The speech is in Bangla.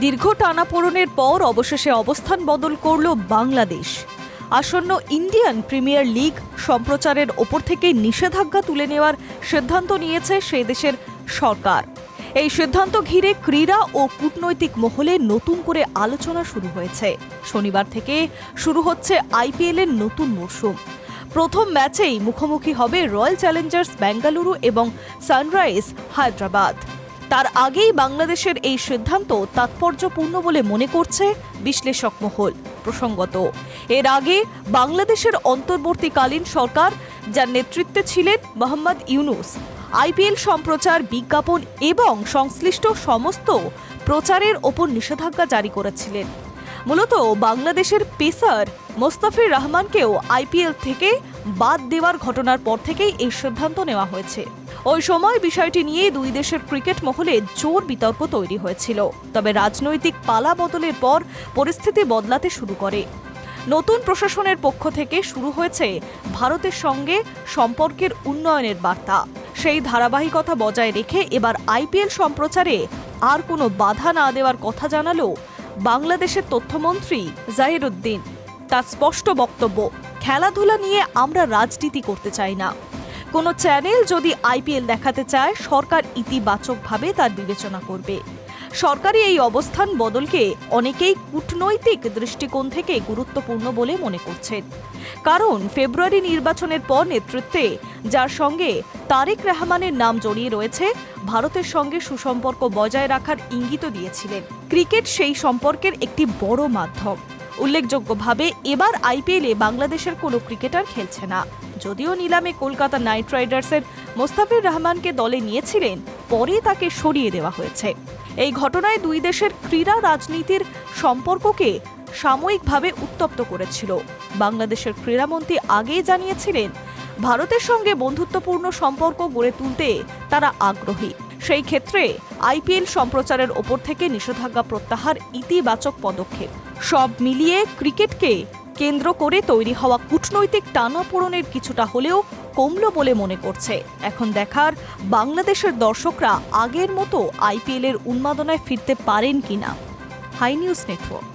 দীর্ঘ টানাপোড়েনের পর অবশেষে অবস্থান বদল করল বাংলাদেশ। আসন্ন ইন্ডিয়ান প্রিমিয়ার লিগ সম্প্রচারের ওপর থেকে নিষেধাজ্ঞা তুলে নেওয়ার সিদ্ধান্ত নিয়েছে সেই দেশের সরকার। এই সিদ্ধান্ত ঘিরে ক্রীড়া ও কূটনৈতিক মহলে নতুন করে আলোচনা শুরু হয়েছে। শনিবার থেকে শুরু হচ্ছে আইপিএল এর নতুন মরশুম। প্রথম ম্যাচেই মুখোমুখি হবে রয়্যাল চ্যালেঞ্জার্স বেঙ্গালুরু এবং সানরাইজ হায়দ্রাবাদ। তার আগেই বাংলাদেশের এই সিদ্ধান্ত তাৎপর্যপূর্ণ বলে মনে করছে বিশ্লেষক মহল। প্রসঙ্গত, এর আগে বাংলাদেশের অন্তর্বর্তীকালীন সরকার, যার নেতৃত্বে ছিলেন মোহাম্মদ ইউনূস, আইপিএল সম্প্রচার, বিজ্ঞাপন এবং সংশ্লিষ্ট সমস্ত প্রচারের ওপর নিষেধাজ্ঞা জারি করেছিলেন। মূলত বাংলাদেশের পেসার মোস্তাফিজুর রহমানকেও আইপিএল থেকে বাদ দেওয়ার ঘটনার পর থেকেই এই সিদ্ধান্ত নেওয়া হয়েছে। ওই সময় বিষয়টি নিয়ে দুই দেশের ক্রিকেট মহলে জোর বিতর্ক তৈরি হয়েছিল। তবে রাজনৈতিক পালা বদলের পর পরিস্থিতি বদলাতে শুরু করে। নতুন প্রশাসনের পক্ষ থেকে শুরু হয়েছে ভারতের সঙ্গে সম্পর্কের উন্নয়নের বার্তা। সেই ধারাবাহিকতা বজায় রেখে এবার আইপিএল সম্প্রচারে আর কোনো বাধা না দেওয়ার কথা জানালো বাংলাদেশের তথ্যমন্ত্রী জাহিরুদ্দিন। তার স্পষ্ট বক্তব্য, খেলাধুলা নিয়ে আমরা রাজনীতি করতে চাই না। কোনো চ্যানেল যদি আইপিএল দেখাতে চায়, সরকার ইতিবাচকভাবে তার বিবেচনা করবে। সরকারি এই অবস্থান বদলকে অনেকেই কূটনৈতিক দৃষ্টিকোণ থেকে গুরুত্বপূর্ণ বলে মনে করছেন। কারণ ফেব্রুয়ারি নির্বাচনের পর নেতৃত্বে যার সঙ্গে তারেক রহমানের নাম জড়িয়ে রয়েছে, ভারতের সঙ্গে সুসম্পর্ক বজায় রাখার ইঙ্গিতও দিয়েছিলেন। ক্রিকেট সেই সম্পর্কের একটি বড় মাধ্যম। উল্লেখযোগ্যভাবে এবার আইপিএলে বাংলাদেশের কোনো ক্রিকেটার খেলছে না। যদিও নিলামে কলকাতা নাইট রাইডার্সের মোস্তাফিজুর রহমানকে দলে নিয়েছিলেন, পরে তাকে সরিয়ে দেওয়া হয়েছে। এই ঘটনায় দুই দেশের ক্রীড়া রাজনীতির সম্পর্ককে সাময়িকভাবে উত্তপ্ত করেছিল। বাংলাদেশের ক্রীড়ামন্ত্রী আগেই জানিয়েছিলেন, ভারতের সঙ্গে বন্ধুত্বপূর্ণ সম্পর্ক গড়ে তুলতে তারা আগ্রহী। সেই ক্ষেত্রে আইপিএল সম্প্রচারের ওপর থেকে নিষেধাজ্ঞা প্রত্যাহার ইতিবাচক পদক্ষেপ। সব মিলিয়ে ক্রিকেটকে কেন্দ্র করে তৈরি হওয়া কূটনৈতিক টানাপোড়েনের কিছুটা হলেও কমলো বলে মনে করছে। এখন দেখার, বাংলাদেশের দর্শকরা আগের মতো আইপিএলের উন্মাদনায় ফিরতে পারেন কিনা। Hi news network.